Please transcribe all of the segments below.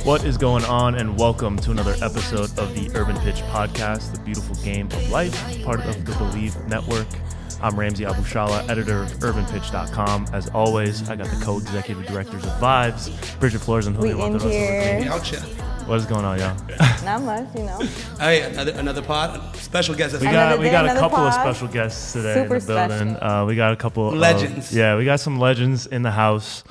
What is going on, and welcome to another episode of the Urban Pitch Podcast, the beautiful game of life, part of the Believe Network. I'm Ramsey Abushala, editor of UrbanPitch.com. As always, I got the co-executive directors of Vibes, Brigitte Flores and Julio and Brigitte. What is going on, y'all? Not much, you know. Hey, another pod, special guest. We got a couple of special guests today in the building. We got a couple legends. We got some legends in the house.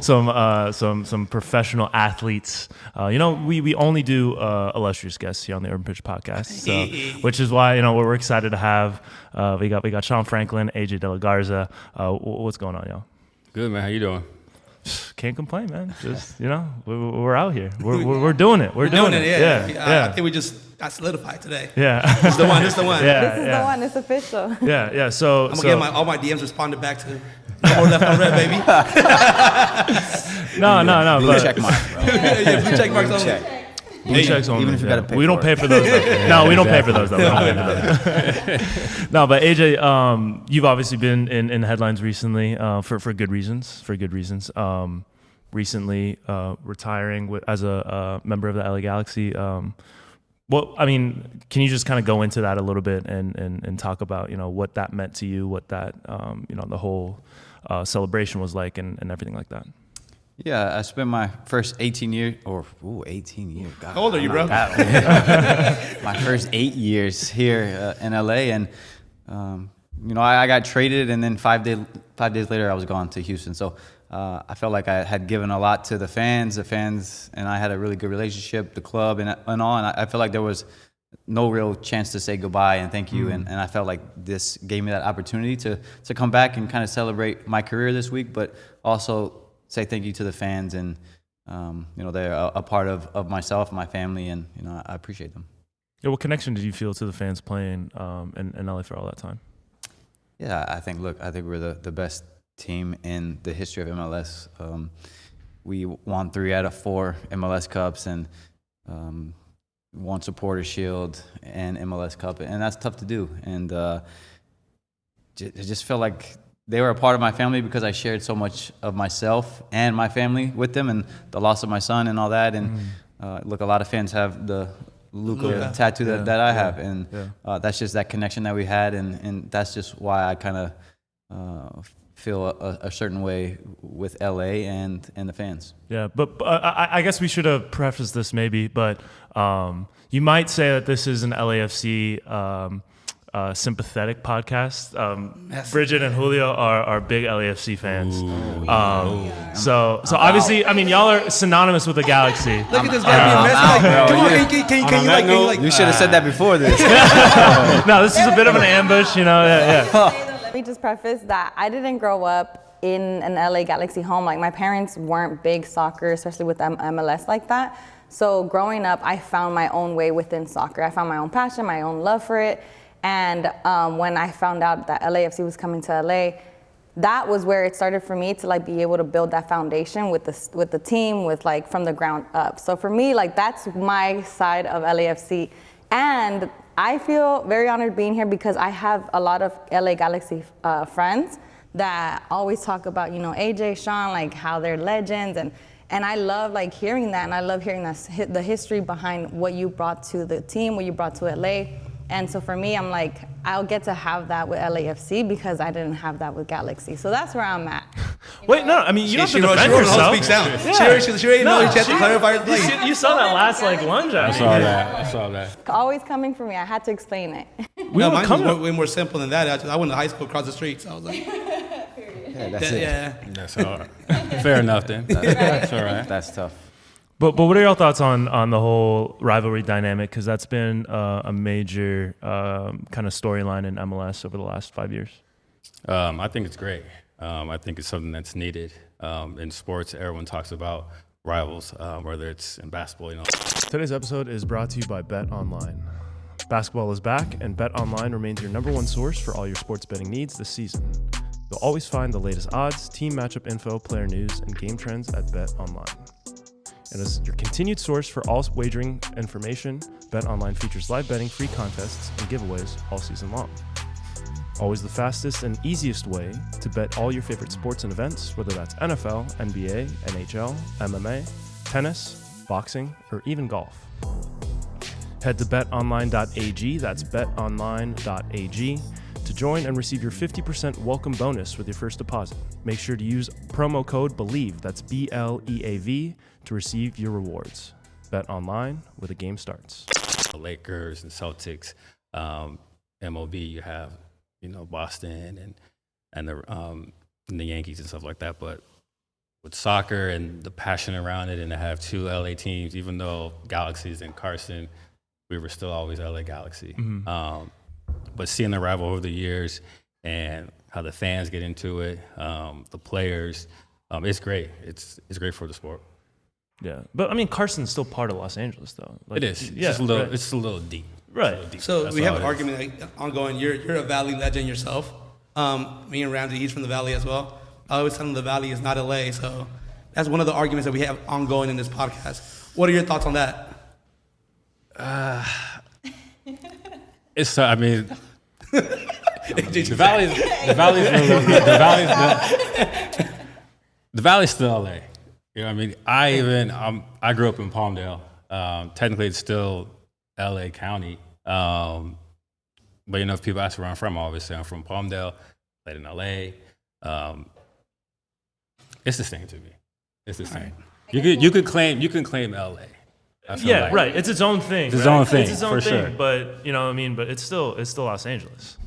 Some professional athletes. We only do illustrious guests here on the Urban Pitch Podcast, so, which is why we're excited to have. We got Sean Franklin, AJ DeLaGarza. What's going on, y'all? Good, man. How you doing? Can't complain, man. Just we're out here. We're doing it. We're doing it. Yeah. I think we just got solidified today. Yeah, this is the one. This is the one. Yeah, this is the one. It's official. Yeah. So I'm gonna get all my DMs responded back to. No more left on red, baby. No. Blue check mark, bro. Yeah, blue check marks only. Blue checks only. Even if you gotta pay we don't pay for those. No, we don't pay for those. Though. No, but AJ, you've obviously been in headlines recently for good reasons. Recently, retiring as a member of the LA Galaxy. Can you just kind of go into that a little bit and talk about what that meant to you, what that the whole celebration was like, and everything like that? Yeah, I spent my first 18 years. God, how old are you, bro? My first 8 years here in LA, and I got traded, and then 5 days later I was gone to Houston. So I felt like I had given a lot to the fans, and I had a really good relationship, the club, and all. And I felt like there was no real chance to say goodbye and thank you. And I felt like this gave me that opportunity to come back and kind of celebrate my career this week, but also say thank you to the fans, and they're a part of myself, my family, and I appreciate them. Yeah, what connection did you feel to the fans playing in LA for all that time? Yeah, I think we're the best team in the history of MLS. We won 3 out of 4 MLS Cups, and won Supporter Shield and MLS Cup, and that's tough to do. And it just felt like they were a part of my family because I shared so much of myself and my family with them, and the loss of my son and all that. And a lot of fans have the Luka tattoo that I have, and that's just that connection that we had, and that's just why I kind of feel a certain way with LA and the fans. Yeah, but I guess we should have prefaced this maybe, but you might say that this is an LAFC sympathetic podcast. Brigitte and Julio are big LAFC fans. So obviously, y'all are synonymous with the Galaxy. Look at this guy being messy. You should have said that before this. No, this is a bit of an ambush, Let me just preface that I didn't grow up in an LA Galaxy home. Like, my parents weren't big soccer, especially with MLS like that. So growing up, I found my own way within soccer. I found my own passion, my own love for it. And when I found out that LAFC was coming to LA, that was where it started for me to be able to build that foundation with the team, from the ground up. So for me, that's my side of LAFC. And I feel very honored being here because I have a lot of LA Galaxy friends that always talk about, AJ, Sean, how they're legends. And I love hearing that, and I love hearing the history behind what you brought to the team, what you brought to LA. And so for me, I'm I'll get to have that with LAFC because I didn't have that with Galaxy. So that's where I'm at. Wait, no, you don't have to defend yourself. Speaks out. Yeah. She already knows she has to clarify her play. You saw that last lunge. I saw that. Always coming for me. I had to explain it. Mine was way more simple than that. I went to high school across the street, so I was like... Yeah, that's it. Yeah. That's all right. Fair enough then. That's all right. That's tough. But what are your thoughts on the whole rivalry dynamic? Because that's been a major kind of storyline in MLS over the last 5 years. I think it's great. I think it's something that's needed in sports. Everyone talks about rivals, whether it's in basketball. Today's episode is brought to you by Bet Online. Basketball is back, and Bet Online remains your #1 source for all your sports betting needs this season. You'll always find the latest odds, team matchup info, player news, and game trends at Bet Online. And as your continued source for all wagering information, Bet Online features live betting, free contests, and giveaways all season long. Always the fastest and easiest way to bet all your favorite sports and events, whether that's NFL, NBA, NHL, MMA, tennis, boxing, or even golf. Head to betonline.ag, that's betonline.ag, to join and receive your 50% welcome bonus with your first deposit. Make sure to use promo code BELIEVE, that's BLEAV, to receive your rewards. Bet online where the game starts. The Lakers and Celtics, MLB, you have, Boston and the Yankees and stuff like that. But with soccer and the passion around it, and to have two LA teams, even though Galaxy's in Carson, we were still always LA Galaxy. Mm-hmm. But seeing the rival over the years and how the fans get into it, the players, it's great. It's great for the sport. Yeah, but I mean, Carson's still part of Los Angeles, though. It is. Yeah, it's just a little deep. Right. So we have an argument ongoing. You're a Valley legend yourself. Me and Ramsey, he's from the Valley as well. I always tell him the Valley is not LA. So that's one of the arguments that we have ongoing in this podcast. What are your thoughts on that? It's. I mean, the Valley's still LA. I mean, I grew up in Palmdale. Technically, it's still LA County. But if people ask where I'm from, I always say I'm from Palmdale, played in LA. It's the same to me. It's the same. Right. You can claim LA. Yeah, right. It's its own thing. It's its own thing. It's its own for thing. Sure. But but it's still Los Angeles.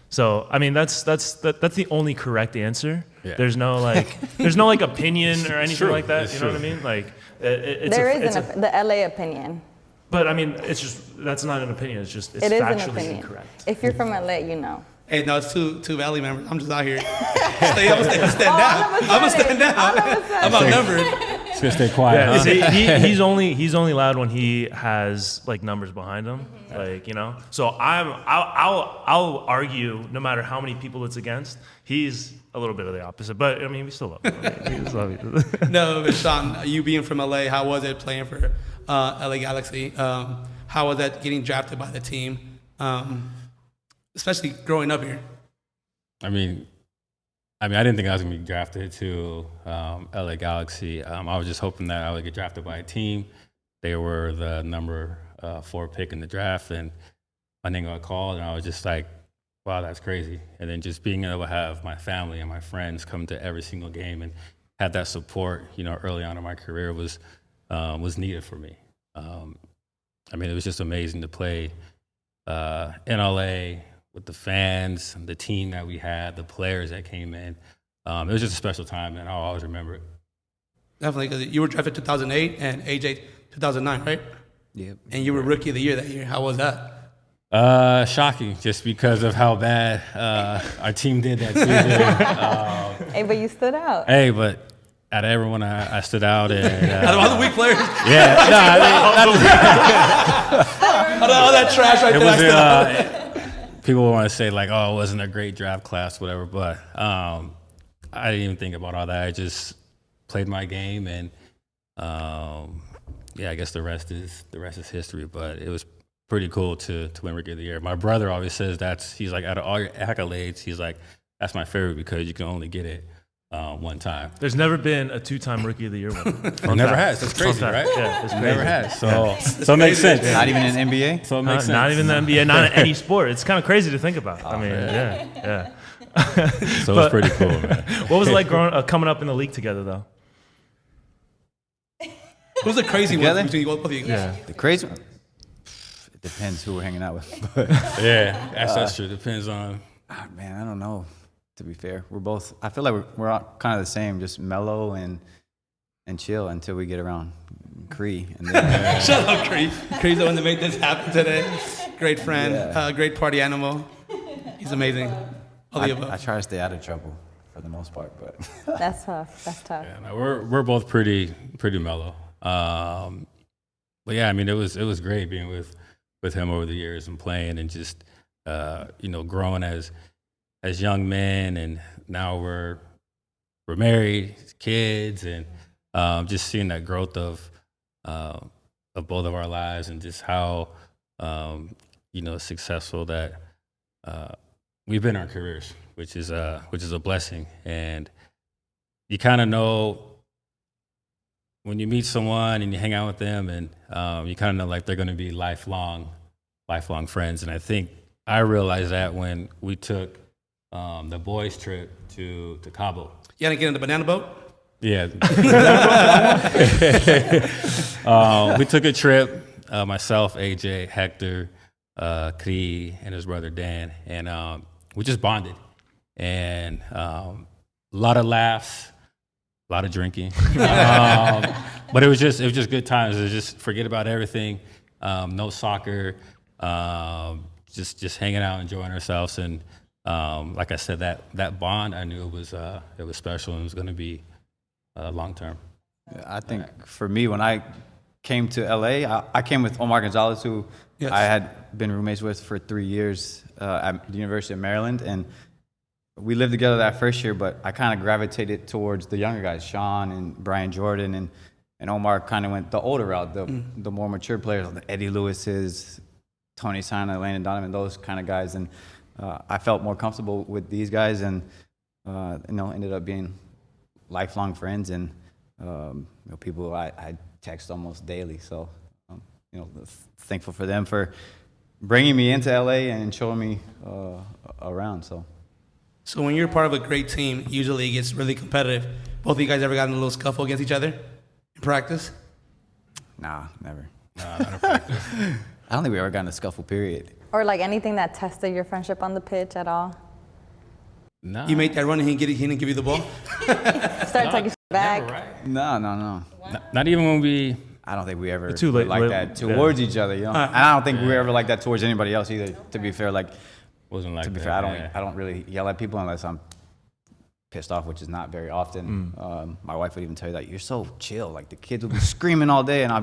So I mean, that's the only correct answer. Yeah. There's no opinion or anything like that. You know what I mean? Like the LA opinion. But I mean, that's not an opinion. It's factually incorrect. If you're from LA, you know. Hey, no, it's two Valley members. I'm just out here. I'm gonna stand down. I'm outnumbered. He's gonna stay quiet. Yeah, he's only loud when he has numbers behind him, So I'll argue no matter how many people it's against. He's a little bit of the opposite, but I mean we still love him. No, but Sean, you being from LA, how was it playing for LA Galaxy? How was that getting drafted by the team, especially growing up here? I mean, I didn't think I was going to be drafted to LA Galaxy. I was just hoping that I would get drafted by a team. They were the number 4 pick in the draft, and my name got called, and I was just like, wow, that's crazy. And then just being able to have my family and my friends come to every single game and have that support, early on in my career was needed for me. It was just amazing to play in LA, with the fans, the team that we had, the players that came in. It was just a special time, and I'll always remember it. Definitely, because you were drafted 2008 and AJ 2009, right? Yep. And you were Rookie of the Year that year. How was that? Shocking, just because of how bad our team did that season. Hey, but you stood out. Hey, but out of everyone, I stood out. And, out of all the weak players? Yeah. Out of all that trash right there, I stood out. People want to say it wasn't a great draft class, whatever. But I didn't even think about all that. I just played my game, and I guess the rest is history. But it was pretty cool to win Rookie of the Year. My brother always says he's like, out of all your accolades, he's like, that's my favorite because you can only get it one time. There's never been a 2-time Rookie of the Year winner. It never has. That's crazy, right? Yeah, it's crazy. Never has. So it makes sense. Not even in NBA? So it makes sense. Not even the NBA, not in any sport. It's kind of crazy to think about. Yeah. So it's pretty cool, man. What was it like coming up in the league together, though? Who's the crazy one between both of you? Yeah. The crazy one? It depends who we're hanging out with. But yeah, that's true. Depends on. Man, I don't know. To be fair, I feel like we're all kind of the same, just mellow and chill until we get around Cree. And then, Shut up, Cree. Cree's the one that made this happen today. Great friend, great party animal. He's amazing. All the above. I try to stay out of trouble for the most part, but That's tough. Yeah, no, we're both pretty mellow. But yeah, it was great being with him over the years and playing and just growing as young men, and now we're married, kids, and just seeing that growth of both of our lives and just how successful that we've been our careers, which is a blessing. And you kind of know when you meet someone and you hang out with them, and you kind of know like they're going to be lifelong friends. And I think I realized that when we took the boys' trip to Cabo. You had to get in the banana boat? Yeah. We took a trip, myself, AJ, Hector, Cree, and his brother Dan, and we just bonded. And a lot of laughs, a lot of drinking. But it was just good times. It was just forget about everything. No soccer, just hanging out, enjoying ourselves. And like I said, that bond, I knew it was special and it was going to be long term. I think for me, when I came to LA, I came with Omar Gonzalez, who Yes. I had been roommates with for 3 years at the University of Maryland, and we lived together that first year. But I kind of gravitated towards the younger guys, Sean and Brian Jordan, and Omar kind of went the older route, the more mature players, the Eddie Lewis's, Tony Sana, Landon Donovan, those kind of guys, and I felt more comfortable with these guys, and ended up being lifelong friends, and people I text almost daily. So, thankful for them for bringing me into LA and showing me around. So when you're part of a great team, usually it gets really competitive. Both of you guys ever got in a little scuffle against each other in practice? Nah, never. Nah, not a practice. I don't think we ever got in a scuffle, period. Or like anything that tested your friendship on the pitch at all? Nah. You made that run and he didn't give you the ball? Start taking back. Never, right? No. Not even when we. I don't think we ever Too were late- like late- that towards each other, And I don't think we were ever like that towards anybody else either. To be fair, Wasn't like to be that, fair, yeah. I don't really yell at people unless I'm pissed off, which is not very often. My wife would even tell you that you're so chill. Like the kids would be screaming all day, and I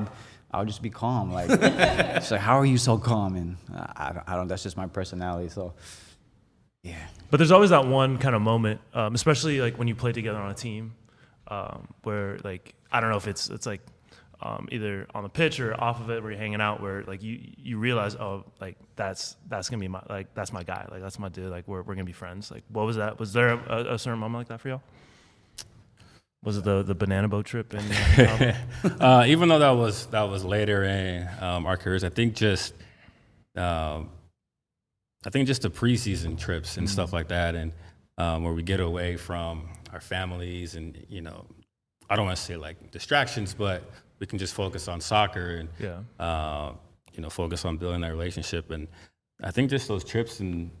would just be calm. Like she's like, "How are you so calm?" And I don't. That's just my personality. So yeah. But there's always that one kind of moment, especially like when you play together on a team, where like I don't know if it's like either on the pitch or off of it, where you're hanging out, where like you realize, oh, like that's gonna be that's my guy, like that's my dude, like we're gonna be friends. Like what was that? Was there a certain moment like that for y'all? Was it the banana boat trip? And Even though that was later in our careers, I think just the preseason trips and stuff like that, and where we get away from our families, and I don't want to say like distractions, but we can just focus on soccer and focus on building that relationship. And I think just those trips and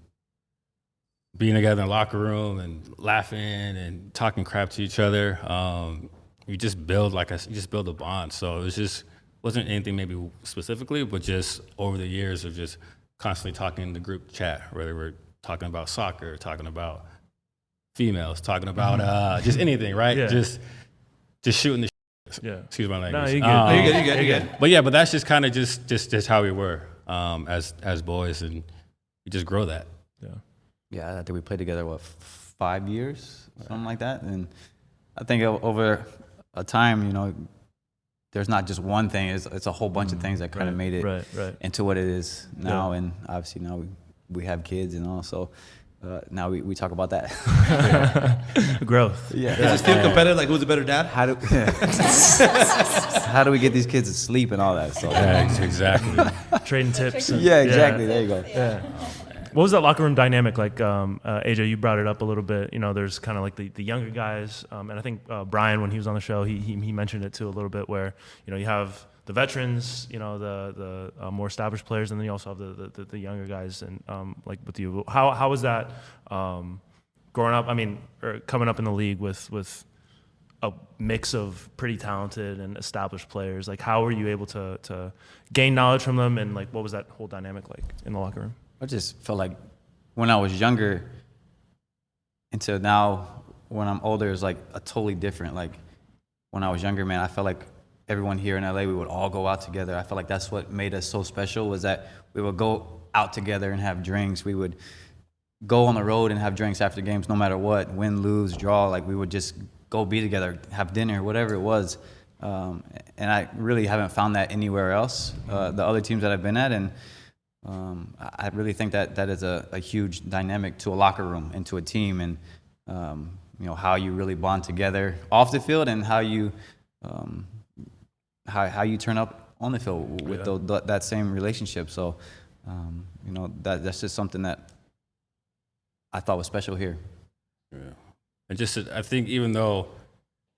being together in the locker room and laughing and talking crap to each other, you just build a bond. So it wasn't anything maybe specifically, but just over the years of just constantly talking in the group chat, whether we're talking about soccer, talking about females, talking about just anything, right? Yeah. Just shooting the shit. Yeah. Excuse my No, language. You're good. But that's just kind of just how we were as boys, and you just grow that. Yeah, I think we played together, 5 years, something like that. And I think over a time, there's not just one thing. It's a whole bunch of things that kind of made it right. into what it is now. Yeah. And obviously now we have kids and all, so now we talk about that. Growth. Yeah. Does it feel competitive? Like who's a better dad? How do we get these kids to sleep and all that? So Exactly. Trading tips. and- yeah, exactly. There you go. Yeah. What was that locker room dynamic like? AJ, you brought it up a little bit. There's kind of like the younger guys, and I think Brian, when he was on the show, he mentioned it too a little bit, where you have the veterans, the more established players, and then you also have the younger guys. And like with you, how was that growing up? I mean, or coming up in the league with a mix of pretty talented and established players. Like, how were you able to gain knowledge from them, and like what was that whole dynamic like in the locker room? I just felt like when I was younger until now, when I'm older, it's like a totally different. Like when I was younger, man, I felt like everyone here in LA, we would all go out together. I felt like that's what made us so special, was that we would go out together and have drinks. We would go on the road and have drinks after games, no matter what, win, lose, draw. Like we would just go be together, have dinner, whatever it was. And I really haven't found that anywhere else, the other teams that I've been at. And I really think that is a huge dynamic to a locker room and to a team, and how you really bond together off the field, and how you turn up on the field with that same relationship. So that's just something that I thought was special here. Yeah. And I think even though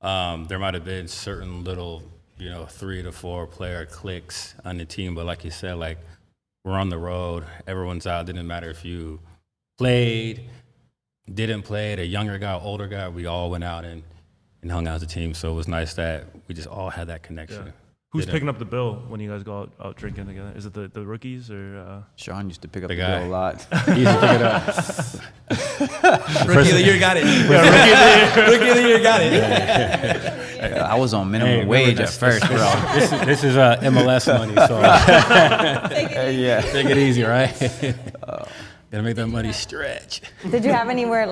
there might have been certain little 3 to 4 player cliques on the team, but like you said, like, we're on the road, everyone's out. Didn't matter if you played, didn't play, a younger guy, older guy, we all went out and hung out as a team. So it was nice that we just all had that connection. Yeah. Who's picking up the bill when you guys go out drinking together? Is it the rookies or? Sean used to pick up the bill a lot. He used to pick it up. Rookie of the year got it. Rookie of the year got it. I was on minimum wage at first, bro. This is MLS money, so take it easy, right? Gotta make that money stretch. Did you have anywhere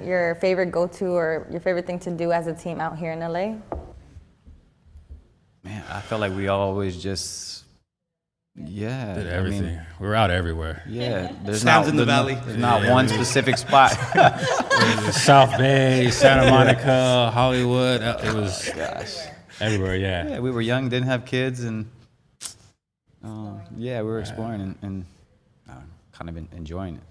your favorite go-to or your favorite thing to do as a team out here in LA? Man, I felt like we always just, did everything. We were out everywhere. Yeah, there's Sounds in the valley. There's not one specific spot. South Bay, Santa Monica, Hollywood. It was everywhere. Yeah, we were young, didn't have kids, and we were exploring and kind of enjoying it.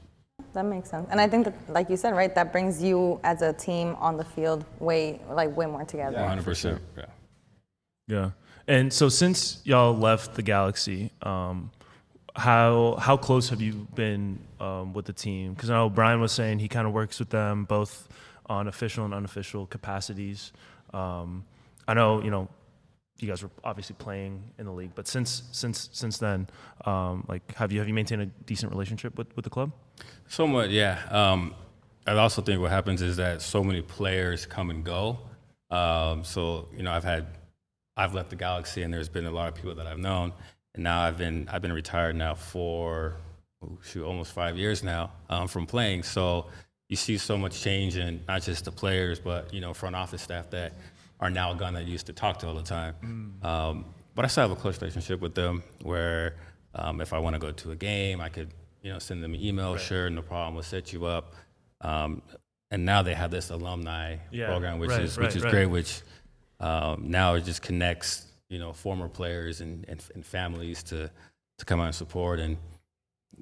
That makes sense. And I think that, like you said, right, that brings you as a team on the field way more together. 100%. Yeah. And so since y'all left the Galaxy, how close have you been with the team? Because I know Brian was saying he kind of works with them both on official and unofficial capacities. I know you guys were obviously playing in the league, but since then, have you maintained a decent relationship with the club? Somewhat, yeah. I also think what happens is that so many players come and go. So I've left the Galaxy, and there's been a lot of people that I've known, and now I've been retired now for almost 5 years now from playing. So you see so much change in not just the players, but front office staff that are now gone that used to talk to all the time. But I still have a close relationship with them, where if I want to go to a game, I could send them an email. Right. Sure, no problem. We'll set you up. And now they have this alumni program, which is great, which now it just connects, former players and families to come out and support, and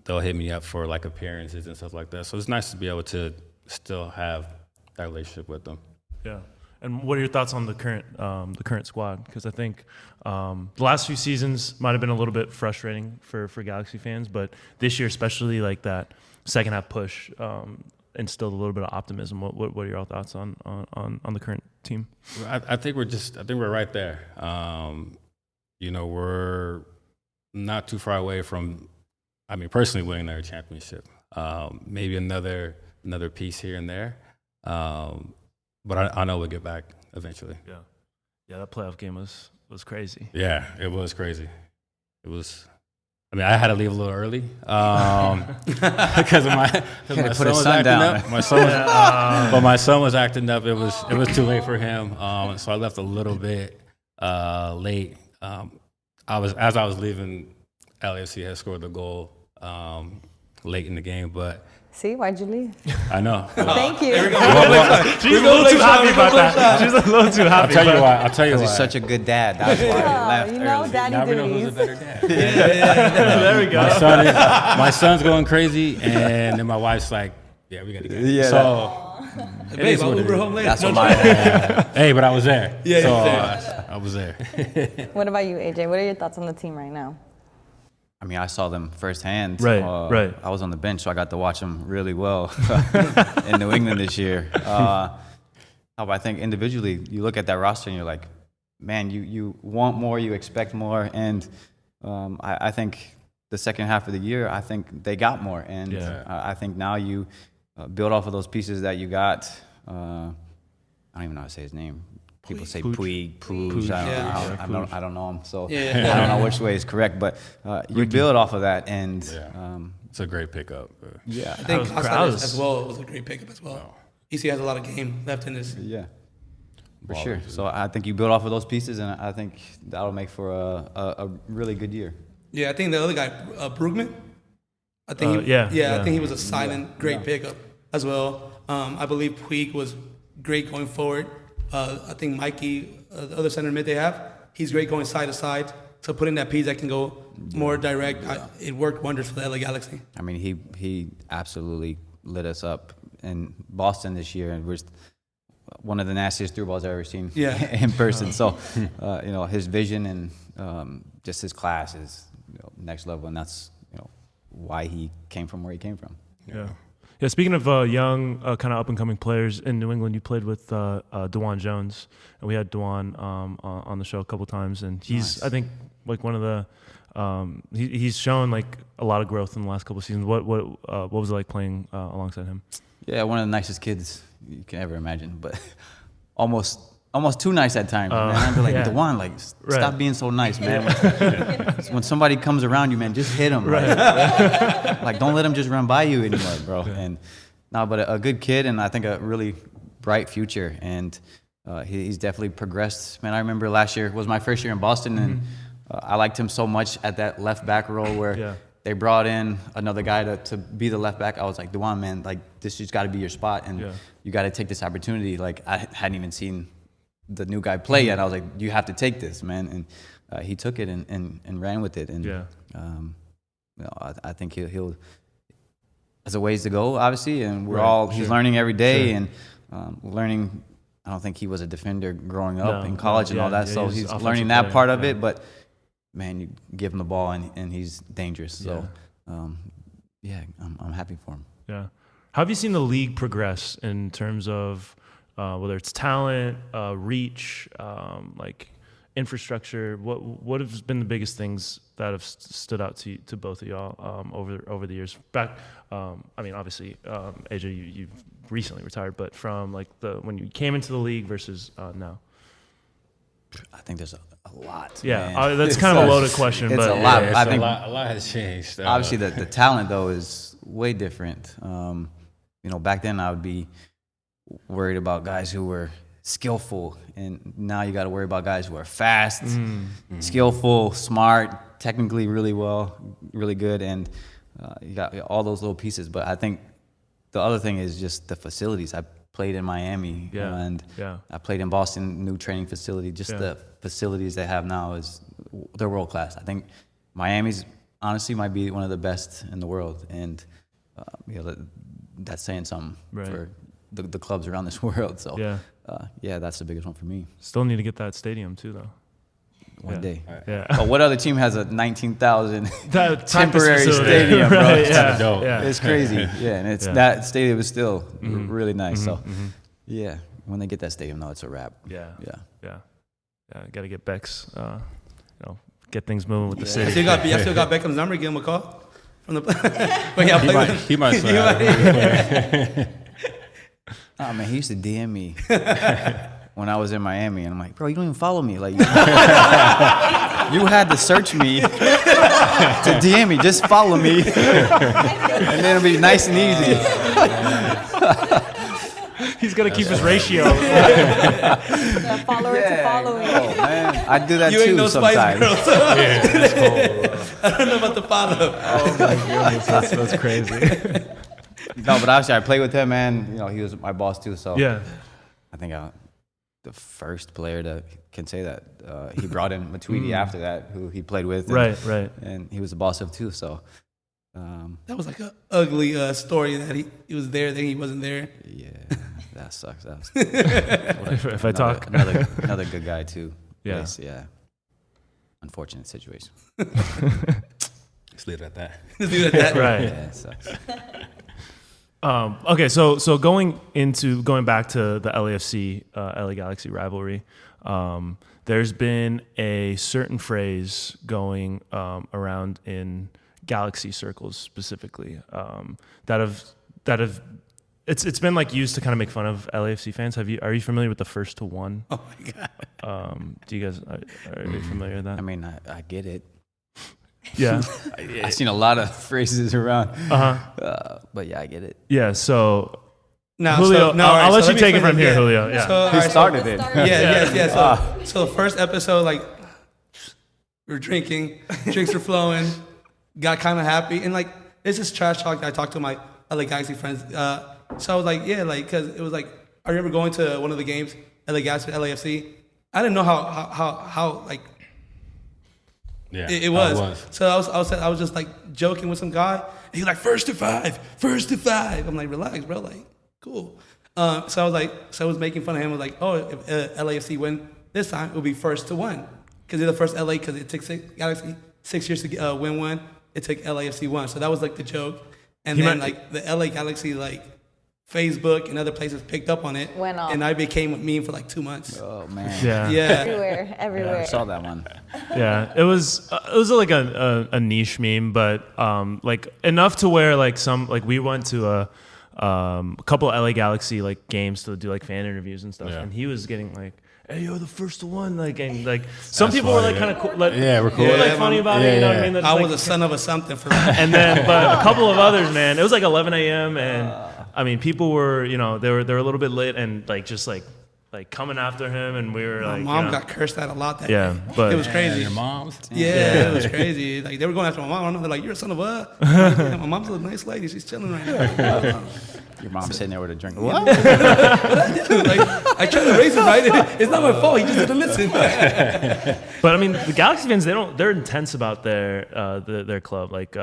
they'll hit me up for appearances and stuff like that. So it's nice to be able to still have that relationship with them. Yeah. And what are your thoughts on the current squad? Because I think the last few seasons might have been a little bit frustrating for Galaxy fans, but this year, especially that second half push, instilled a little bit of optimism. What are your thoughts on the current team? I think we're right there. We're not too far away from, personally winning our championship. Maybe another piece here and there. But I know we'll get back eventually. Yeah, that playoff game was crazy. Yeah, it was crazy. It was. I had to leave a little early because my son was acting up. My son was acting up. It was too late for him, so I left a little bit late. As I was leaving, LAFC had scored the goal late in the game, but. See, why'd you leave? I know. Thank you. She's a little too happy about that. She's a little too happy. I'll tell you why. He's such a good dad. That's why he left early. Daddy now we duties. know who's a better dad. There we go. My son's going crazy, and then my wife's like, "Yeah, we gotta get." Yeah. So, babe, I'll Uber home later. That's what my dad. Hey, but I was there. Yeah, so I was there. What about you, AJ? What are your thoughts on the team right now? I saw them firsthand. Right. I was on the bench, so I got to watch them really well in New England this year. I think individually, you look at that roster and you're like, man, you want more, you expect more, and I think the second half of the year, I think they got more, and I think now you build off of those pieces that you got. I don't even know how to say his name. People say Puig. I don't know him, so I don't know which way is correct. But you build off of that, and it's a great pickup. I think Costa as well was a great pickup as well. Wow. He has a lot of game left in this. Yeah, for sure. So I think you build off of those pieces, and I think that'll make for a really good year. Yeah, I think the other guy, Brugman. I think I think he was a silent, great pickup as well. I believe Puig was great going forward. I think Mikey, the other center mid they have, he's great going side to side. So putting that piece that can go more direct, it worked wonders for the LA Galaxy. I mean, he absolutely lit us up in Boston this year, and was one of the nastiest through balls I've ever seen in person. So, his vision and just his class is next level, and that's why he came from where he came from. Yeah. Yeah, speaking of young, kind of up-and-coming players in New England, you played with DeJuan Jones, and we had DeJuan on the show a couple times, and he's, I think, like one of the he's shown like a lot of growth in the last couple of seasons. What was it like playing alongside him? Yeah, one of the nicest kids you can ever imagine, but almost too nice at times. Man. I'd be like, DeJuan, like, stop being so nice, man. When somebody comes around you, man, just hit them. Right? Like, don't let them just run by you anymore, bro. And but a good kid, and I think a really bright future. And he's definitely progressed. Man, I remember last year was my first year in Boston, and I liked him so much at that left back role where they brought in another guy to be the left back. I was like, DeJuan, man, like, this just got to be your spot, and you got to take this opportunity. Like, I hadn't even seen the new guy play yet. I was like, you have to take this, man. And he took it and ran with it. And I think he'll has a ways to go, obviously. And he's learning every day and learning. I don't think he was a defender growing up in college and all that. So he's learning that part of it. But man, you give him the ball and he's dangerous. So I'm happy for him. Yeah. How have you seen the league progress in terms of whether it's talent, reach, like infrastructure? What have been the biggest things that have stood out to both of y'all over the years? Back, I mean, obviously, AJ, you've recently retired, but from like when you came into the league versus now. I think there's a lot. Yeah, that's kind of a loaded question, it's but a lot. I think a lot has changed. Obviously, the talent though is way different. Back then I would be worried about guys who were skillful, and now you got to worry about guys who are fast, skillful, smart, technically really good, and you got all those little pieces. But I think the other thing is just the facilities. I played in Miami, and I played in Boston, new training facility. Just the facilities they have now they're world class. I think Miami's honestly might be one of the best in the world, and that's saying something for the clubs around this world. So that's the biggest one for me. Still need to get that stadium too, though. One day. Yeah. But what other team has a 19,000 temporary stadium, bro? Right, it's crazy. Yeah, and that stadium is still really nice. So when they get that stadium, though, it's a wrap. Yeah. Got to get Beck's, get things moving with the city. I still got Beckham's number. Give him a call. From the he might Oh man, he used to DM me when I was in Miami, and I'm like, bro, you don't even follow me. Like, you had to search me to DM me. Just follow me, and then it'll be nice and easy. He's gonna keep his ratio. Follower to following. Oh man, I do that you too ain't no sometimes. Spice Girl, that's cool. I don't know about the follow. Oh my goodness, that's crazy. No, but actually, I played with him, man. He was my boss too. So I think the first player that can say that. He brought in Matuidi after that, who he played with. And, right. And he was the boss of too. So that was like an ugly story that he was there, then he wasn't there. Yeah, that sucks. That was, if I talk another good guy too. Yeah. Place, yeah. Unfortunate situation. Let's leave it at that. Right. Yeah, it sucks. Okay, so going back to the LAFC LA Galaxy rivalry, there's been a certain phrase going around in Galaxy circles specifically that have it's been like used to kind of make fun of LAFC fans. Are you familiar with the first to one? Oh my god. Do you guys are you familiar with that? I mean, I get it. Yeah. I've seen a lot of phrases around. But yeah, I get it. Yeah, so No, Julio, I'll let you take it from here, yeah. Julio. Yeah. So, He started it. Yeah. So the first episode, like We were drinking, drinks were flowing, got kind of happy. And like, it's just trash talk that I talked to my LA Galaxy friends. So I was like, yeah, like, cause it was like, I remember going to one of the games, LA Galaxy, LAFC. I didn't know how like, Yeah, it was. So I was just like joking with some guy. And he's like, first to five. I'm like, relax, bro. Like, cool. So I was making fun of him. I was like, oh, if LAFC win this time, it will be first to one. Because they're the first LA, because it took Galaxy 6 years to win one. It took LAFC one. So that was like the joke. And then like the LA Galaxy, like Facebook and other places picked up on it. Went off. And I became a meme for like 2 months. Oh man. Yeah. Yeah. Everywhere. I saw that one. Yeah, it was like a niche meme, but like enough to where like we went to a couple of LA Galaxy like games to do like fan interviews and stuff, and he was getting like, "Hey, you're the first to one," like, and like some people were like kind of cool, like, we're cool. like funny about it, you know what I mean? That's I like, was a son of a something for that. and then but a couple of others, man, it was like 11 a.m. and I mean people were, you know, they were a little bit lit and like just like coming after him, and we were My like, mom you know, got cursed at a lot that yeah, day. but It was crazy. Your moms. Yeah, it was crazy. Like they were going after my mom. They're like, "You're a son of a." Like, yeah, my mom's a nice lady. She's chilling right now. Your mom sitting there with a drink. What? Like I tried to raise him right. It's not my fault. He just didn't listen. But I mean, the Galaxy fans, they're intense about their club. Like,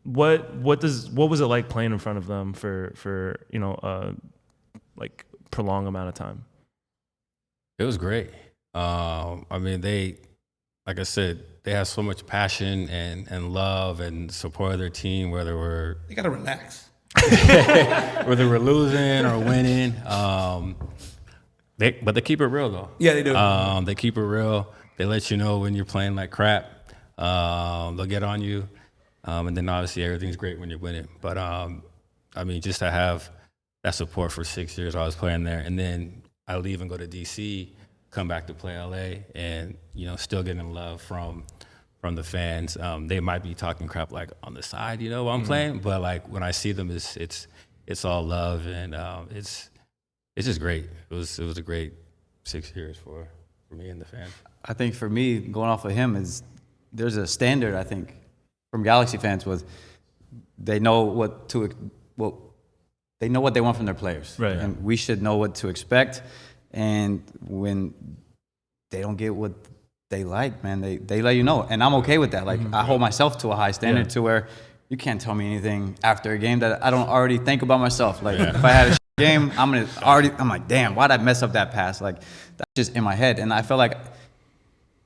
what was it like playing in front of them for you know like prolonged amount of time? It was great. I mean, like I said, they have so much passion and love and support of their team, whether You gotta relax. we're losing or winning. But they keep it real though. Yeah, they do. They keep it real. They let you know when you're playing like crap. They'll get on you, and then obviously everything's great when you're winning. But I mean, just to have that support for 6 years, I was playing there, and then I leave and go to DC, come back to play LA, and you know, still getting love from the fans. They might be talking crap like on the side, you know, while I'm playing, but like when I see them, it's all love, and it's just great. It was a great 6 years for me and the fans. I think for me, going off of him, there's a standard, I think, from Galaxy fans with they know what they want from their players. Right. And we should know what to expect. And when they don't get what they like, man, they let you know. And I'm okay with that. Like, I hold myself to a high standard to where you can't tell me anything after a game that I don't already think about myself. Like, if I had a game, I'm like, damn, why'd I mess up that pass? Like, that's just in my head. And I feel like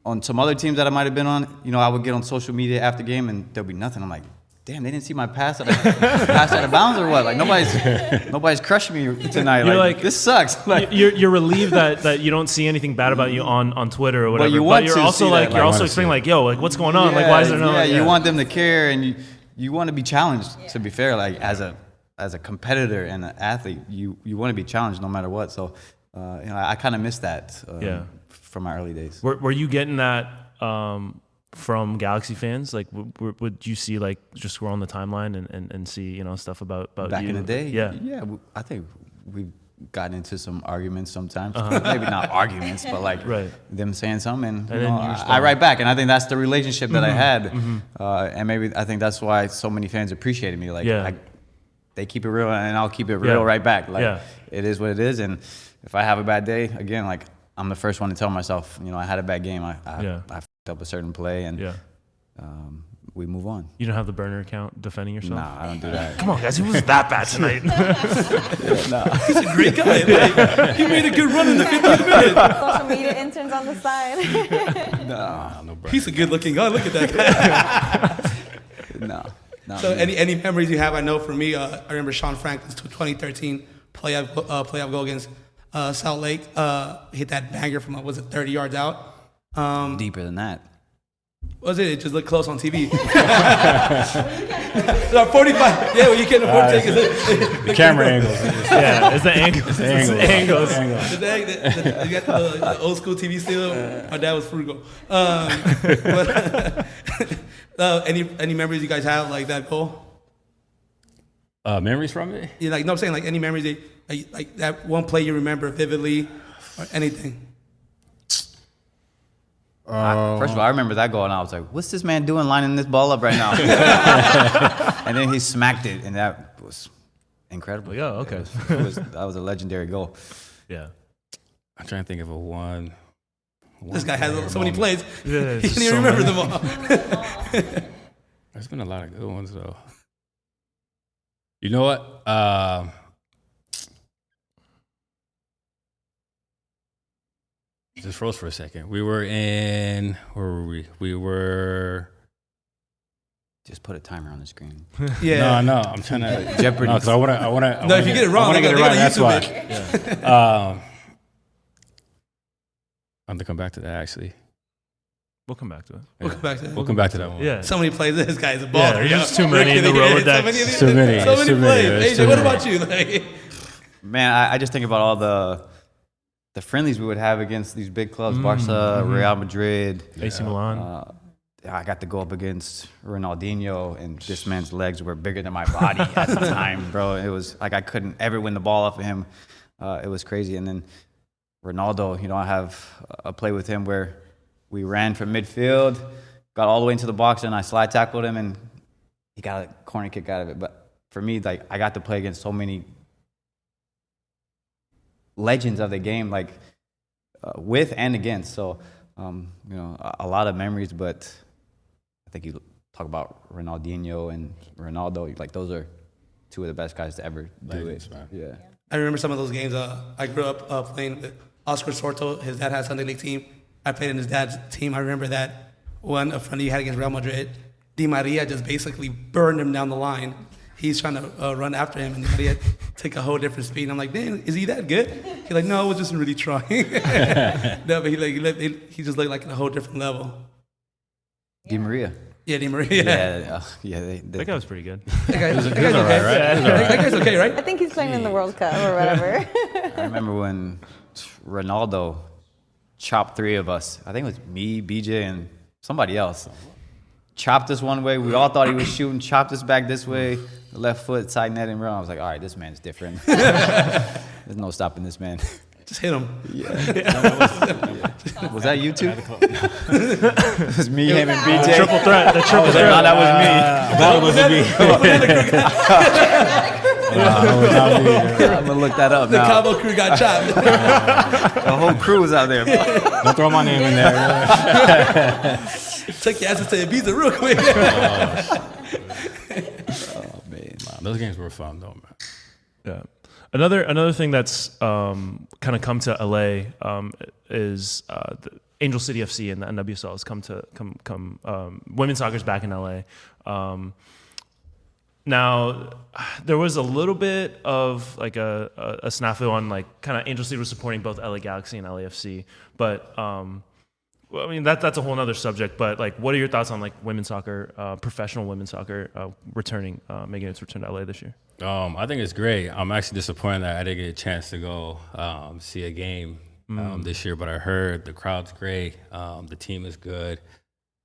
on some other teams that I might have been on, you know, I would get on social media after game and there'll be nothing. I'm like, damn, they didn't see my pass out of bounds or what? Like, nobody's crushing me tonight. You're like, like, this sucks. Like, you're relieved that you don't see anything bad about you on Twitter or whatever. But you're to also see like that, you're like, also explaining like, yo, like what's going on? Like, why is there no? Yeah, you want them to care, and you want to be challenged. To be fair, like as a competitor and an athlete, you want to be challenged no matter what. So, you know, I kind of miss that. From my early days. Were you getting that from Galaxy fans? Like, would you see like just scroll on the timeline and see, you know, stuff about back you? in the day? Yeah. I think we've gotten into some arguments sometimes. Maybe not arguments, but like them saying something, and you know, I write back, and I think that's the relationship that I had, and maybe I think that's why so many fans appreciated me. Like, they keep it real, and I'll keep it real right back. Like, it is what it is, and if I have a bad day, again, like, I'm the first one to tell myself, you know, I had a bad game. I fucked up a certain play, and we move on. You don't have the burner account defending yourself? Nah, I don't do that. Come on, guys, who was that bad tonight? He's a great guy. Like, he made a good run in the 50th minute. Social media interns on the side. No, He's a good-looking guy. Look at that guy. no. So any memories you have? I know for me, I remember Sean Franklin's 2013 playoff goal against Salt Lake. Hit that banger from 30 yards out. Deeper than that. Was it? It just looked close on TV. 45. Yeah, well, you can't afford to take it. The camera angles. It's the angles. It's the angles. You got the old school TV still. My dad was frugal. Any memories you guys have like that goal? Memories from it? Yeah, like no, I'm saying like any memories like that one play you remember vividly or anything. First of all, I remember that goal, and I was like, "What's this man doing lining this ball up right now?" And then he smacked it, and that was incredible. Yeah, okay. That was a legendary goal. Yeah. I'm trying to think of a one. This guy has so many plays. Yeah, He can't even remember them all. There's been a lot of good ones though. You know what? Just froze for a second. We were in. Where were we? We were. Just put a timer on the screen. Yeah. No, I'm trying to Jeopardy. No, because I want to. No, if you get it wrong, I want to get it they're right. gonna That's why. YouTube I'm gonna come back to that actually. We'll come back to it. We'll come back to that. We'll come back to that one. Yeah. So many plays. This guy's a Yeah, baller. there's yo. just too many in the We're kidding. Rolodex. Too many. So many plays. There's AJ, too what many. about you? Like, Man, I just think about all the friendlies we would have against these big clubs, Barca, Real Madrid. AC Milan. I got to go up against Ronaldinho, and this man's legs were bigger than my body at the time, bro. It was like I couldn't ever win the ball off of him. It was crazy. And then Ronaldo, I have a play with him where we ran from midfield, got all the way into the box, and I slide tackled him, and he got a corner kick out of it. But for me, like, I got to play against so many legends of the game, like with and against. So, a lot of memories, but I think you talk about Ronaldinho and Ronaldo, like those are two of the best guys to ever do Legends, it. man. Yeah. I remember some of those games. I grew up playing with Oscar Sorto. His dad had a Sunday league team. I played in his dad's team. I remember that one a friend he had against Real Madrid. Di Maria just basically burned him down the line. He's trying to run after him, and Di Maria took a whole different speed. And I'm like, "Damn, is he that good?" He's like, "No, I was just really trying." No, but he just looked like a whole different level. Di Maria. Yeah, Di Maria. They That guy was pretty good. That guy's okay. all right, right? That guy's okay, right? I think he's playing in the World Cup or whatever. I remember when Ronaldo chopped three of us. I think it was me, BJ, and somebody else. Chopped us one way. We all thought he was shooting. Chopped us back this way. The left foot, side net, and run. I was like, all right, this man's different. There's no stopping this man. Just hit him. Was that you two? It was me, him, and BJ. Triple threat. The triple No, threat. that was That wasn't me. me. I'm gonna look that up The now. combo crew got chopped. The whole crew was out there. Don't throw my name in there. Took your asses to Ibiza real quick. Oh man. Those games were fun though, man. Yeah. Another thing that's kind of come to LA is the Angel City FC and the NWSL has come women's soccer's back in LA. Now there was a little bit of like a snafu on like kind of Angel City was supporting both LA Galaxy and LAFC, but well, I mean that's a whole other subject. But like, what are your thoughts on like women's soccer, professional women's soccer returning, making its return to LA this year? I think it's great. I'm actually disappointed that I didn't get a chance to go see a game this year, but I heard the crowd's great, the team is good,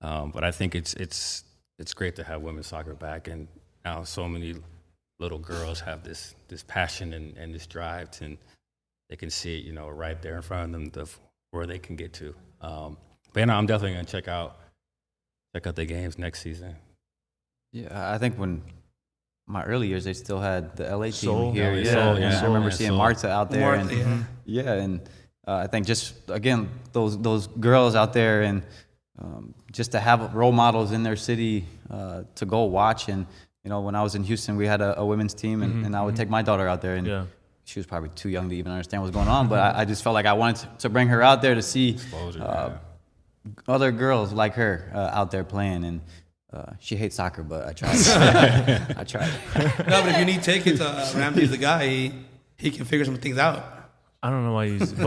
but I think it's great to have women's soccer back, and now so many little girls have this passion and this drive, and they can see it, right there in front of them, where they can get to. But I'm definitely gonna check out the games next season. Yeah, I think when my early years, they still had the LA team Soul. here. LA Yeah, Soul, and yeah. I remember Soul, seeing Soul. Marta out there. Marta, and, and I think just again those girls out there, and just to have role models in their city to go watch. And when I was in Houston, we had a women's team, and I would take my daughter out there, and she was probably too young to even understand what's going on. But I just felt like I wanted to bring her out there to see other girls like her out there playing. And she hates soccer, but I tried. I tried. No, but if you need tickets, Ramsey's the guy. He can figure some things out. I don't know why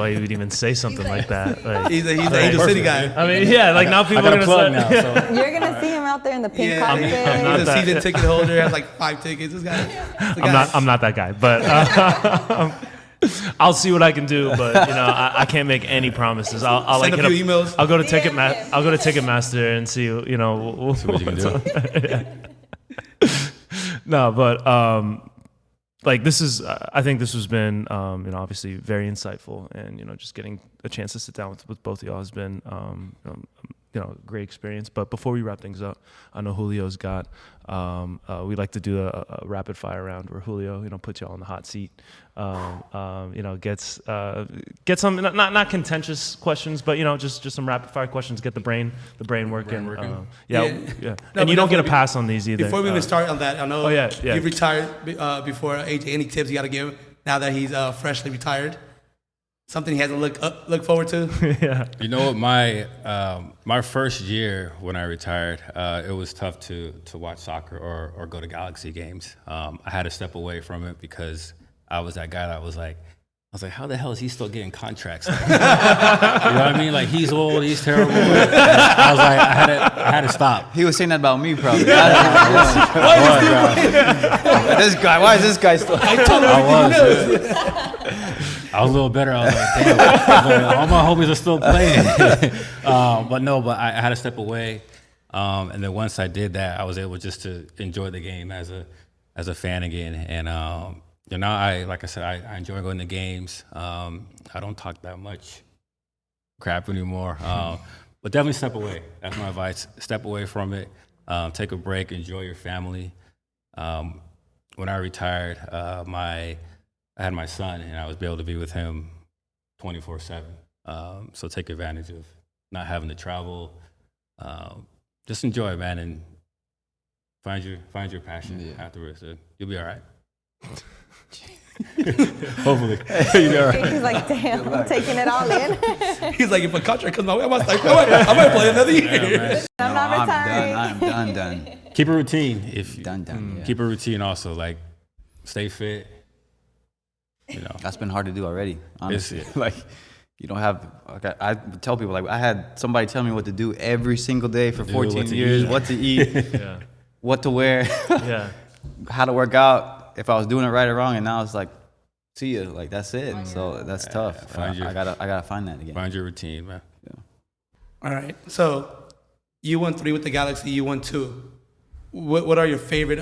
you would even say something like that. Like, He's the Angel City guy. I mean, yeah, like now people are I got a gonna plug say, now. So. You're gonna see him out there in the pink Yeah, cockpit. not he's a that- season ticket holder. Has like 5 tickets. This guy. I'm not that guy, but I'll see what I can do. But I can't make any promises. I'll Send like a hit few up, emails. I'll go to Ticketmaster and see See what you can do. No, but like this is, I think this has been, obviously very insightful, and just getting a chance to sit down with both of y'all has been, great experience. But before we wrap things up, I know Julio's got, we like to do a rapid fire round where Julio, puts y'all on the hot seat, get some not contentious questions, but just some rapid fire questions, get the brain working. No, and you don't get a pass on these either. Before we even start on that, I know you retired before AJ. Any tips you got to give now that he's freshly retired? Something he has to look forward to? Yeah. You know what? My first year when I retired, it was tough to watch soccer or go to Galaxy games. I had to step away from it because I was that guy that was like, how the hell is he still getting contracts? You know what I mean? Like, he's old, he's terrible. I was like, I had to stop. He was saying that about me, probably. This guy, why is this guy still? I was a little better. I was like, damn, all my homies are still playing. But I had to step away. And then once I did that, I was able just to enjoy the game as a fan again. And like I said, I enjoy going to games. I don't talk that much crap anymore. But definitely step away. That's my advice. Step away from it. Take a break. Enjoy your family. When I retired, I had my son, and I was able to be with him 24/7. So take advantage of not having to travel. Just enjoy it, man, and find your passion afterwards. You'll be all right. Hopefully. You'll be all right. He's like, damn, I'm taking it all in. He's like, if a contract comes my way, I might play another year. Yeah, I'm not retiring. I'm done. Keep a routine. Done. Keep a routine also. Like, stay fit. That's been hard to do already, honestly. Like, you don't have, I tell people, like, I had somebody tell me what to do every single day for 14 years, what to eat, what to wear, how to work out, if I was doing it right or wrong, and now it's like, see you, like, that's it. So that's tough. I gotta find that again. Find your routine, man. Yeah. All right. So you won 3 with the Galaxy, you won 2. What are your favorite,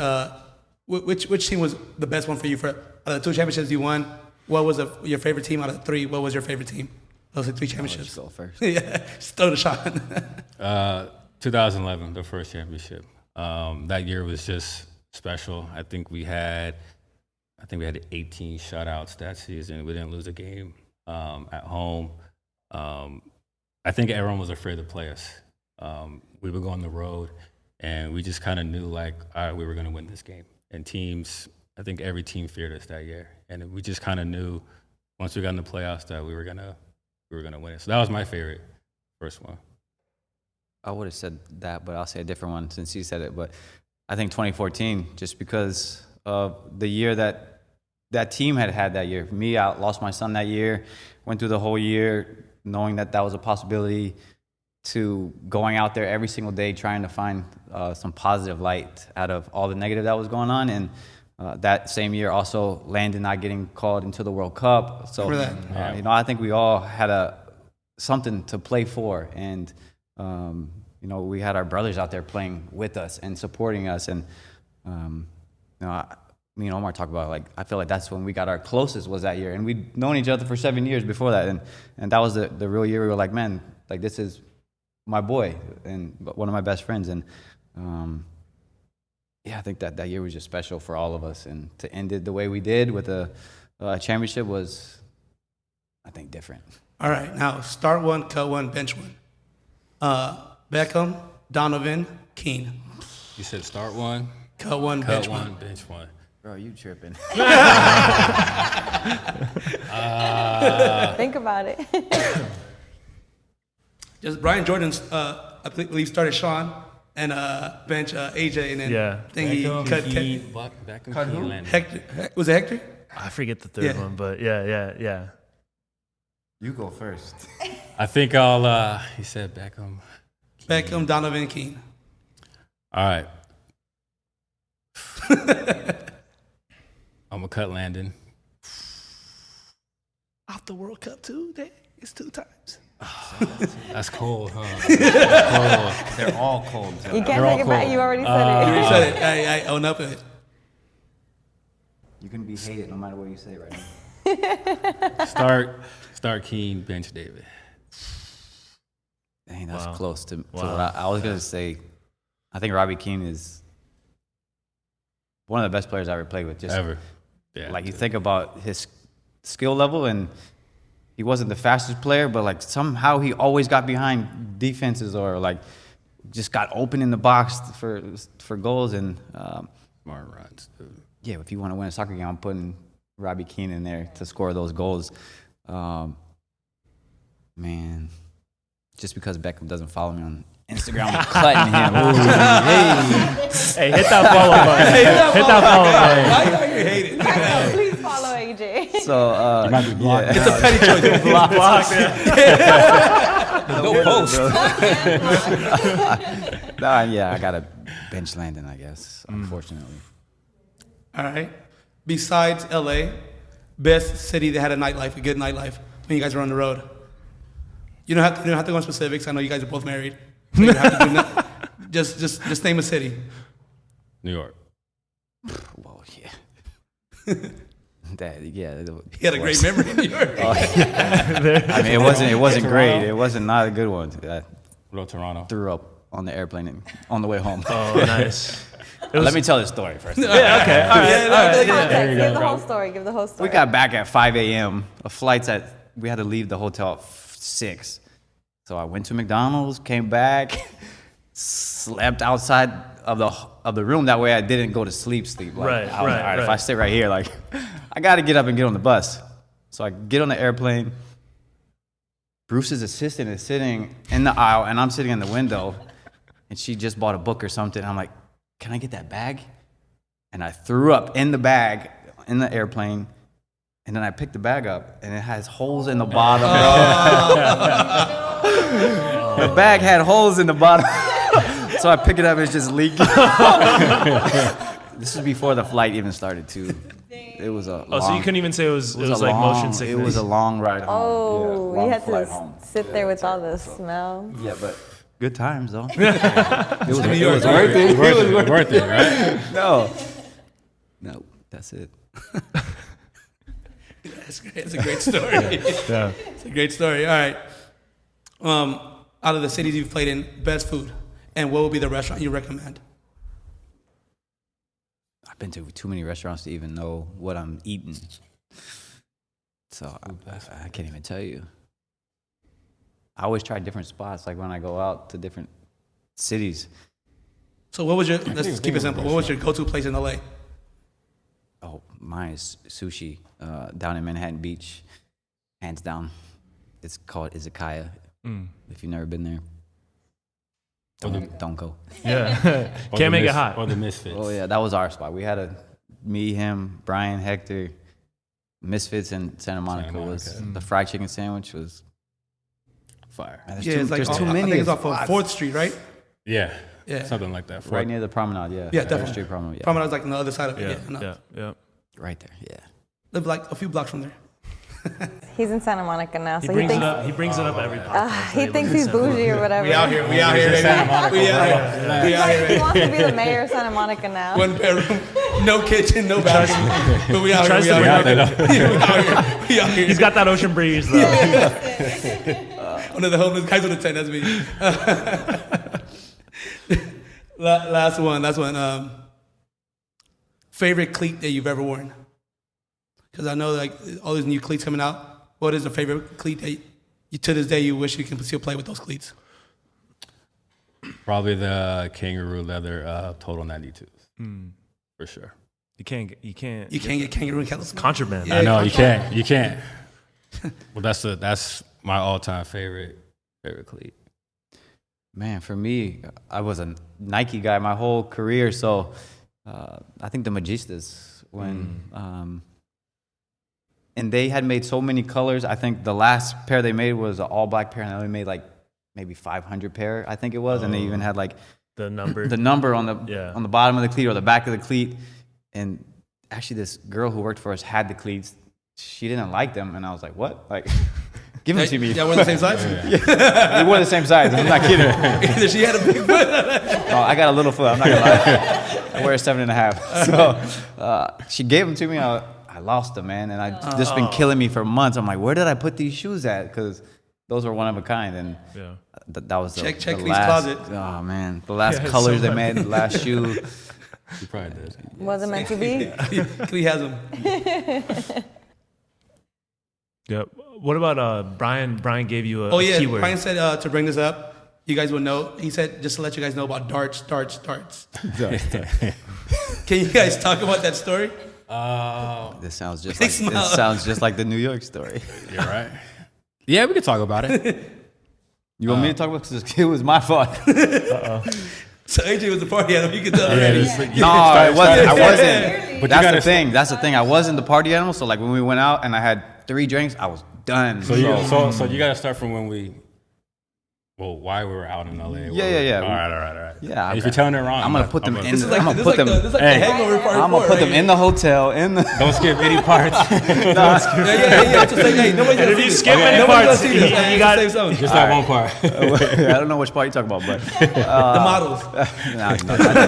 which team was the best one for you for the 2 championships you won? What was your favorite team out of 3? What was your favorite team? Those are 3 championships. I'll let you go first. Yeah, just throw the shot. 2011, the first championship. That year was just special. I think we had 18 shutouts that season. We didn't lose a game at home. I think everyone was afraid to play us. We would go on the road, and we just kind of knew, like, all right, we were going to win this game. And teams, I think every team feared us that year, and we just kind of knew once we got in the playoffs that we were gonna win it. So that was my favorite first one. I would have said that, but I'll say a different one since you said it. But I think 2014, just because of the year that team had that year. Me, I lost my son that year, went through the whole year knowing that was a possibility, to going out there every single day trying to find some positive light out of all the negative that was going on. And that same year also Landon not getting called into the World Cup. So, I think we all had something to play for. And, we had our brothers out there playing with us and supporting us. And, me and Omar talk about, like, I feel like that's when we got our closest, was that year. And we'd known each other for 7 years before that. And that was the real year we were like, man, like, this is my boy and one of my best friends. And, I think that year was just special for all of us. And to end it the way we did with a championship was, I think, different. All right, now start 1, cut 1, bench 1. Beckham, Donovan, Keane. You said start 1, cut 1, bench 1. Bench 1. Bro, you tripping. Think about it. Just Brian Jordan's, I believe, started Sean and bench AJ, and then he cut Beckham, Hector. Was it Hector? I forget the third one, but yeah. You go first. I think he said Beckham. Beckham, Donovan, Keane. All right. I'm going to cut Landon. Off the World Cup, too? It's 2 times. That's cold, huh? Cold. They're all cold. You can't take it back. You already said it. You already said it. I own up to it. You can be hated no matter what you say right now. Start Keane, bench David. Dang, that's Wow. close to Wow. what I was going to say. I think Robbie Keane is one of the best players I ever played with. Just Ever. Yeah. like you think about his skill level, and he wasn't the fastest player, but like somehow he always got behind defenses or like just got open in the box for goals. And Smart runs. Dude. yeah, if you want to win a soccer game, I'm putting Robbie Keane in there to score those goals. Man, just because Beckham doesn't follow me on Instagram, I'm cutting him. Ooh, Hey, hit that follow button. Hit that follow button. Why are you hating? Please follow AJ. So You might be blocked. It's a petty choice. Blocked. No post. yeah, I got to bench Landon, I guess, unfortunately. All right. Besides LA, best city that had a nightlife, a good nightlife when you guys were on the road. You don't have to go in specifics. I know you guys are both married. So you don't have to do that. Just name a city. New York. Well, yeah. Yeah. He had a great memory in New York. I mean, it wasn't great. It wasn't not a good one. I What about Toronto? threw up on the airplane on the way home. Oh, nice. Let me tell this story first. Yeah, okay. All right. Context. Give the bro. whole story. Give the whole story. We got back at 5 a.m. We had to leave the hotel at 6. So I went to McDonald's, came back, slept outside of the room. That way I didn't go to sleep. Like, Right, I was, right, all right, if right. I sit right here, like, I got to get up and get on the bus. So I get on the airplane. Bruce's assistant is sitting in the aisle, and I'm sitting in the window, and she just bought a book or something. I'm like, can I get that bag? And I threw up in the bag in the airplane. And then I picked the bag up, and it has holes in the bottom, bro. The bag had holes in the bottom. So I pick it up, and it's just leaking. This is before the flight even started, too. It was a Oh, so you couldn't even say it was a like long- motion sickness. It was a long ride home. Oh, Yeah, long you had flight to home. sit there with all the smell. Yeah, but good times, though. New York. was worth it. Worth it, right? No, that's it. That's great. It's a great story. Yeah. It's a great story. All right. Out of the cities you've played in, best food, and what would be the restaurant you recommend? I've been to too many restaurants to even know what I'm eating. So I can't even tell you. I always try different spots, like when I go out to different cities. So what was your? Let's keep it simple. What was your go-to place in LA? Oh, mine is sushi down in Manhattan Beach, hands down. It's called Izakaya. If you've never been there, don't go. Yeah. Can't make it hot. Or the Misfits. Oh yeah, that was our spot. We had me, him, Brian, Hector, Misfits, and Santa Monica was the fried chicken sandwich was Fire. man, Yeah, it's like there's too I many. think it's off of spots. 4th Street, right? Yeah. Yeah. Something like that. Right near the promenade, yeah. Yeah, Fourth definitely. Street promenade, yeah. Promenade was like on the other side of it. Yeah. Yeah, no. Yeah. Right there, yeah. Live like a few blocks from there. He's in Santa Monica now, He so brings he it thinks up. He brings it up every podcast. he thinks he's bougie or whatever. We out here, baby. We out here. We out here. He wants to be the mayor of Santa Monica now. One bedroom, no kitchen, no bathroom. But we out here. Tries We to out bring here. out We out here. He's got that ocean breeze though. One of the homeless guys with a tent. That's me. Last one. Favorite cleat that you've ever worn? Because I know like all these new cleats coming out. What is the favorite cleat that you to this day you wish you can still play with those cleats? Probably the kangaroo leather Total 92s. For sure. You can't You can't get kangaroo calico. contraband. Yeah. I know, you can't. Well, that's my all-time favorite cleat. Man, for me, I was a Nike guy my whole career, so I think the Magistas when and they had made so many colors. I think the last pair they made was an all-black pair, and they only made like maybe 500 pair, I think it was, and they even had like The number. the number on the Yeah. on the bottom of the cleat or the back of the cleat. And actually, this girl who worked for us had the cleats. She didn't like them, and I was like, "What? Like, give them to me." Yeah, we're the same size. We were the same size. I'm not kidding. Either she had a big foot. No, I got a little foot. I'm not gonna lie. wear a 7.5. So she gave them to me. I lost them, man, and I just been killing me for months. I'm like, where did I put these shoes at? Because those were one of a kind, and that was check the Lee's last. closet. Oh man, the last colors they made, the last shoe. You probably did. Was it meant to be? Lee has them. Yeah. What about Brian? Brian gave you a keyword. Brian said to bring this up. You guys would know. He said just to let you guys know about darts. Can you guys talk about that story? This sounds just like the New York story. You're right. Yeah, we could talk about it. You want me to talk about it? Because it was my fault. So AJ was the party animal. You can tell already. No, it wasn't. I wasn't. But that's the thing. That's the thing. I wasn't the party animal. So like when we went out and I had 3 drinks, I was done. So you got to start from when why we were out in LA. Yeah. All right. Yeah. And if you're telling it wrong, I'm gonna put them in. This is like the hangover part. I'm gonna put them in the hotel. Don't skip any parts. Yeah. Just like, hey, nobody's And if you skip any parts, you got it. Just that one part. I don't know which part you're talking about, but The models. that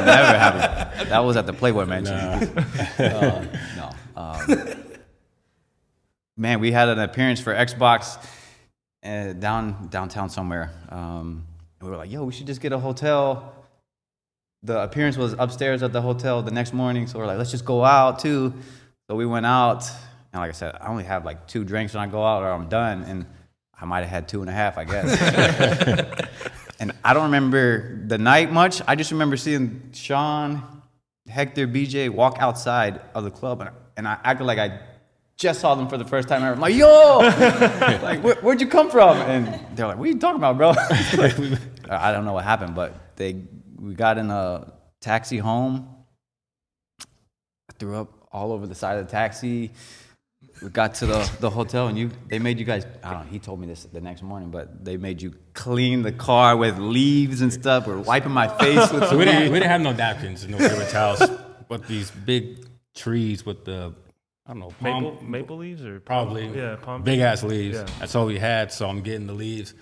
never happened. That was at the Playboy Mansion. Man, we had an appearance for Xbox downtown somewhere. We were like, yo, we should just get a hotel. The appearance was upstairs at the hotel the next morning, so we're like, let's just go out too. So we went out, and like I said, I only have like 2 drinks when I go out or I'm done, and I might have had 2.5, I guess. And I don't remember the night much. I just remember seeing Sean, Hector, BJ walk outside of the club, and I acted like I just saw them for the first time ever. I'm like, yo, like, where'd you come from? And they're like, what are you talking about, bro? I don't know what happened, but we got in a taxi home. I threw up all over the side of the taxi. We got to the hotel, and they made you guys, I don't know, he told me this the next morning, but they made you clean the car with leaves and stuff. We're wiping my face with So we didn't have no napkins and no paper towels, but these big trees with the, I don't know, maple leaves or probably palm big ass leaves. Yeah. That's all we had. So I'm getting the leaves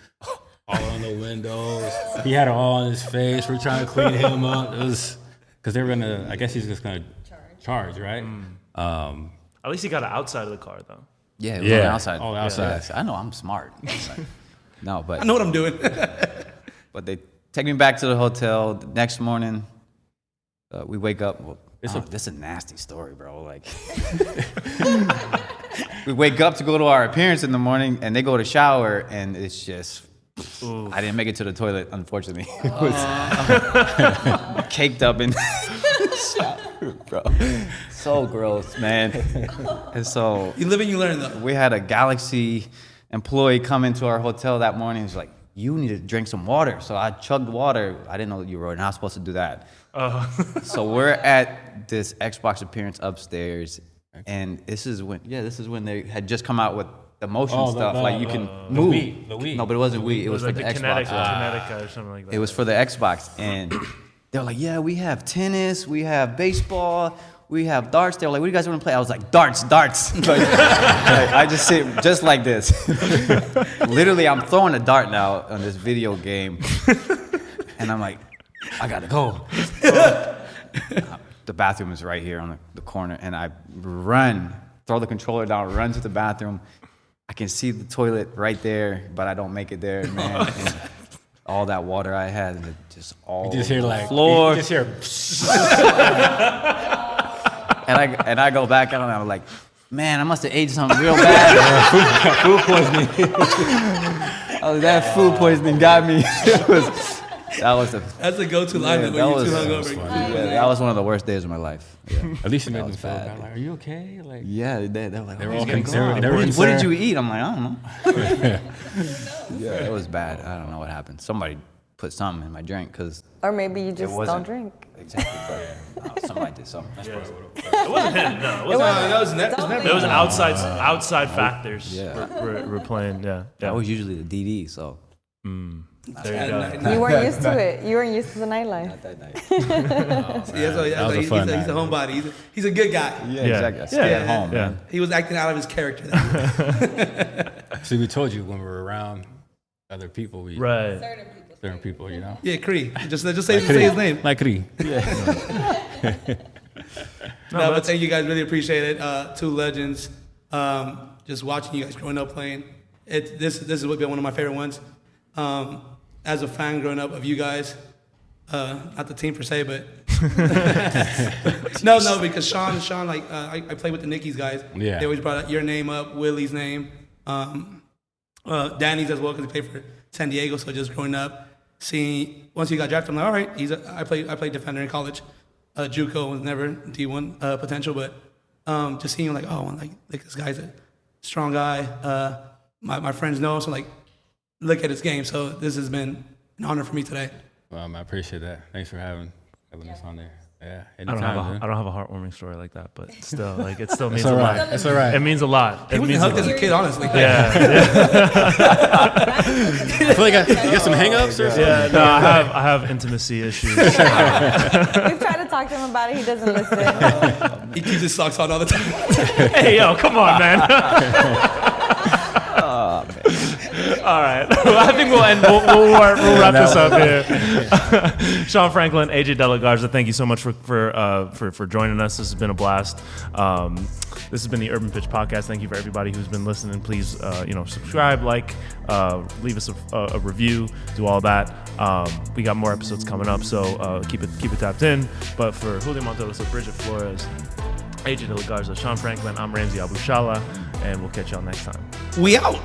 all on the windows. He had it all on his face. We're trying to clean him up. It was because they were gonna. I guess he's just gonna charge, right? At least he got it outside of the car though. Yeah, it was on the outside. Oh, outside. Yeah, I know, I'm smart. No, but I know what I'm doing. But they take me back to the hotel. The next morning, we wake up. Well, this is a nasty story, bro. Like, we wake up to go to our appearance in the morning, and they go to shower, and it's just. Ooh. I didn't make it to the toilet, unfortunately. It was caked up in the shower, bro. So gross, man. And so You live and you learn, though. we had a Galaxy employee come into our hotel that morning. He's like, you need to drink some water. So I chugged water. I didn't know you were not supposed to do that. So we're at this Xbox appearance upstairs, and this is when they had just come out with the motion stuff. Like you can move. The Wii. No, but it wasn't Wii. It was like for the Kinetic, Xbox. Kinetica or something like that. It was for the Xbox, and they're like, yeah, we have tennis, we have baseball, we have darts. They were like, what do you guys want to play? I was like, darts. Like, I just sit just like this. Literally, I'm throwing a dart now on this video game, and I'm like, I gotta go. The bathroom is right here on the corner, and I run, throw the controller down, run to the bathroom. I can see the toilet right there, but I don't make it there, man. And all that water I had, and it just all You just hear like floor. You just hear. And I go back out, and I'm like, man, I must have ate something real bad. Food poisoning. That food poisoning got me. That's the go-to line when you're too hungover. That was one of the worst days of my life. Yeah. At least you made That them was feel bad. bad. Like, are you okay? Like, Yeah, they were like, They were oh, all what's concerned. going They were on? What concerned. did you eat? I'm like, I don't know. Yeah, it was bad. I don't know what happened. Somebody put something in my drink because Or maybe you just don't wasn't- drink. exactly. But no, somebody did something. It wasn't him. No, it wasn't. It was outside factors. Yeah. We're playing. Yeah. That was usually the DD, so There you go. You weren't used to it. You weren't used to the nightlife. not that night. That was a He's fun a night. homebody. He's a good guy. Yeah, exactly. I stay at home, man. He was acting out of his character. See, we told you when we were around other people. Right. Certain people, you know. Yeah, Cree. Just say his name. Like Cree. No, but thank you guys. Really appreciate it. Two legends. Just watching you guys growing up playing. This has been one of my favorite ones. As a fan growing up of you guys, not the team per se, but no, because Sean, like I played with the Nickies guys. Yeah. They always brought your name up, Willie's name, Danny's as well because he played for San Diego. So just growing up, seeing once he got drafted, I'm like, all right, I played defender in college. JUCO was never D1 potential, but just seeing him like, oh, like this guy's a strong guy. My friends know, so like look at his game. So this has been an honor for me today. I appreciate that. Thanks for having us on there. Yeah, I don't have a heartwarming story like that, but still, like it still means all a right. lot. It's all right. It means a lot. He It was means a hugged lot. as a kid, honestly. Yeah. I feel like you got some hang-ups or something? Yeah, no, I have intimacy issues. We've tried to talk to him about it. He doesn't listen. He keeps his socks on all the time. Hey, yo, come on, man. All right. I think we'll end. We'll wrap this up here. Sean Franklin, AJ DeLaGarza, thank you so much for joining us. This has been a blast. This has been the Urban Pitch Podcast. Thank you for everybody who's been listening. Please, subscribe, like, leave us a review, do all that. We got more episodes coming up, so keep it tapped in. But for Julio Montelos, Brigitte Flores, AJ DeLaGarza, Sean Franklin, I'm Ramsey Abushala, and we'll catch y'all next time. We out.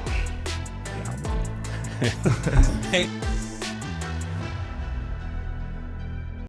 Hey.